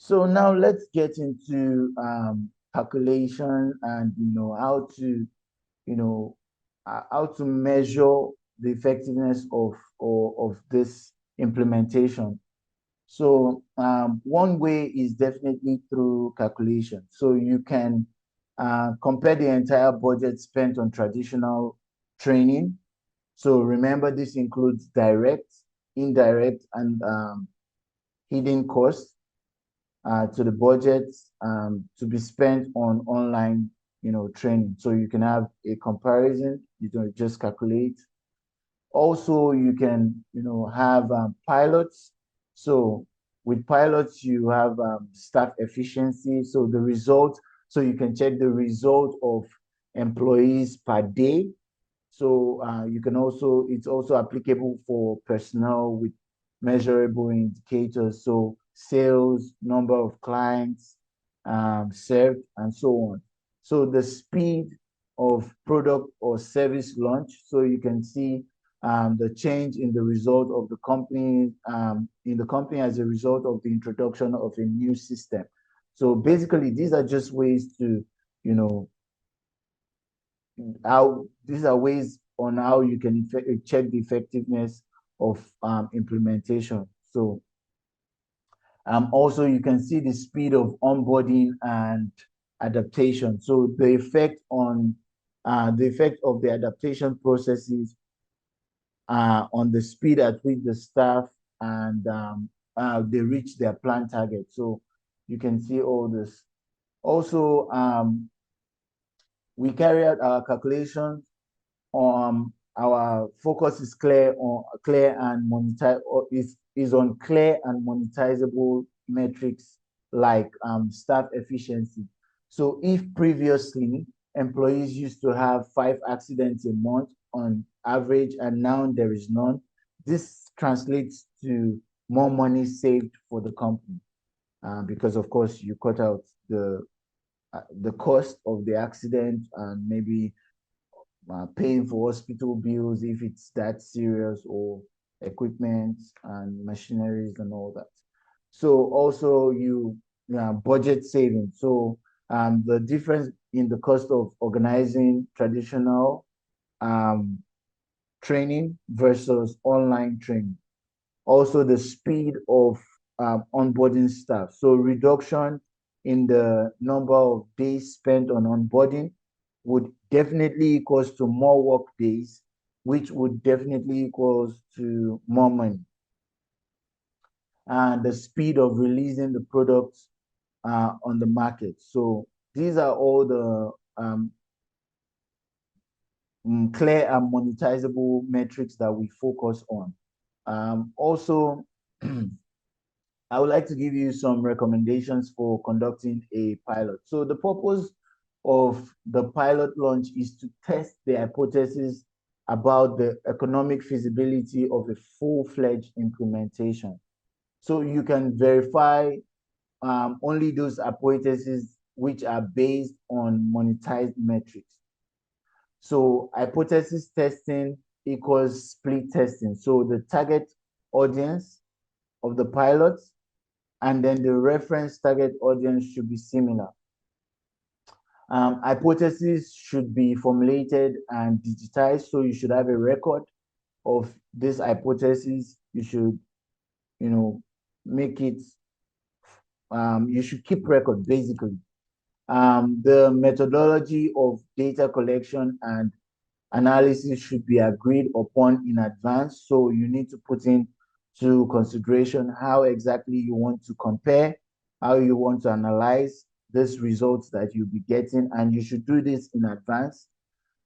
So now let's get into calculation and how to how to measure the effectiveness of this implementation. So one way is definitely through calculation. So you can compare the entire budget spent on traditional training. So remember, this includes direct, indirect, and hidden costs to the budget to be spent on online, training. So you can have a comparison. You don't just calculate. Also, you can, have pilots. So with pilots, you have staff efficiency. So the result, so you can check the result of employees per day. So you can also, it's also applicable for personnel with measurable indicators. So sales, number of clients served, and so on. So the speed of product or service launch. So you can see the change in the result of the company in the company as a result of the introduction of a new system. So basically, these are just ways to, you know, how these are ways on how you can check the effectiveness of implementation. So also you can see the speed of onboarding and adaptation. So the effect of the adaptation processes on the speed at which the staff and they reach their plan target. So you can see all this. Also, we carry out our calculations. Our focus is clear and monetize is on clear and monetizable metrics like staff efficiency. So if previously employees used to have 5 accidents a month on average, and now there is none, this translates to more money saved for the company because of course you cut out the cost of the accident and maybe paying for hospital bills if it's that serious, or equipment and machineries and all that. So also you budget saving. So the difference in the cost of organizing traditional um, training versus online training. Also the speed of onboarding staff. So reduction in the number of days spent on onboarding would definitely equals to more work days, which would definitely equals to more money. And the speed of releasing the products on the market. So these are all the clear and monetizable metrics that we focus on. Also, I would like to give you some recommendations for conducting a pilot. So the purpose of the pilot launch is to test the hypothesis about the economic feasibility of a full-fledged implementation. So you can verify only those hypotheses which are based on monetized metrics. So hypothesis testing equals split testing. So the target audience of the pilot and then the reference target audience should be similar. Hypotheses should be formulated and digitized, so you should have a record of this hypothesis. You should, make it. You should keep record basically. The methodology of data collection and analysis should be agreed upon in advance. So you need to put in to consideration how exactly you want to compare, how you want to analyze these results that you'll be getting, and you should do this in advance.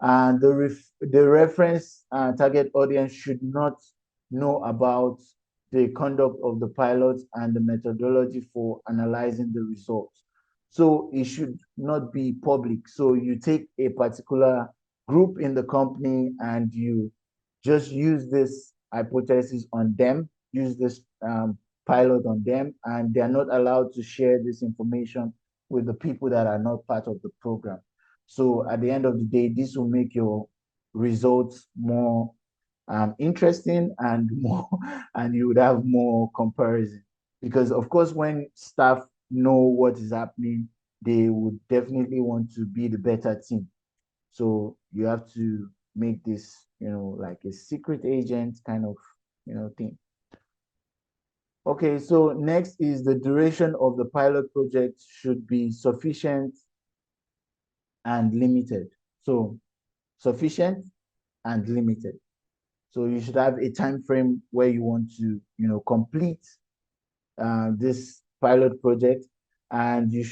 And the reference target audience should not know about the conduct of the pilot and the methodology for analyzing the results. So it should not be public. So you take a particular group in the company and you just use this hypothesis on them, use this pilot on them, and they're not allowed to share this information with the people that are not part of the program. So at the end of the day, this will make your results more interesting and more, and you would have more comparison. Because of course, when staff know what is happening, they would definitely want to be the better team. So you have to make this, like a secret agent kind of, thing. Okay, so next is the duration of the pilot project should be sufficient and limited. So sufficient and limited. So you should have a time frame where you want to, complete this pilot project, and it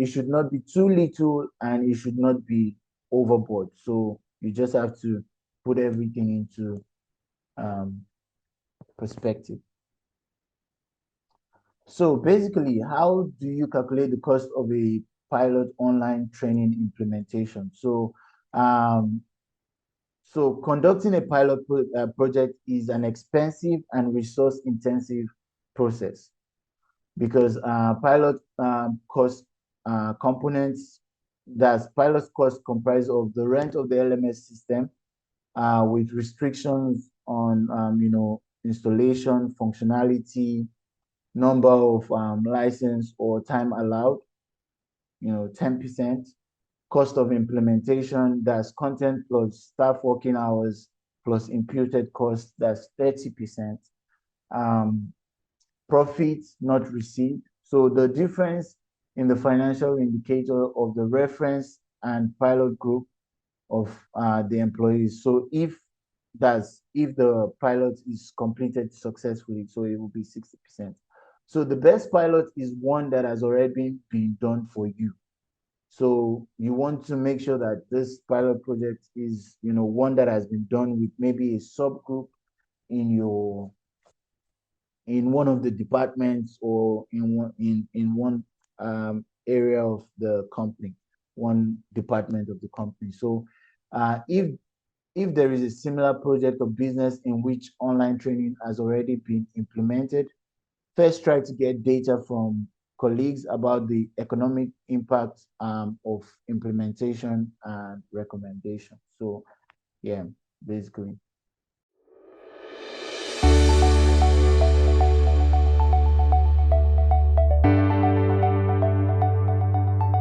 should not be too little and it should not be overboard. So you just have to put everything into um, perspective. So basically, how do you calculate the cost of a pilot online training implementation? So conducting a pilot project is an expensive and resource intensive process because pilot cost components, that's pilot cost comprise of the rent of the LMS system with restrictions on installation, functionality, number of license or time allowed, 10%. Cost of implementation, that's content plus staff working hours plus imputed cost, that's 30%. Um, Profits not received. So the difference in the financial indicator of the reference and pilot group of the employees. So if the pilot is completed successfully, so it will be 60%. So the best pilot is one that has already been done for you. So you want to make sure that this pilot project is, one that has been done with maybe a subgroup in your in one of the departments or in one area of the company, one department of the company. So if there is a similar project or business in which online training has already been implemented, first try to get data from colleagues about the economic impact of implementation and recommendation. So yeah, basically.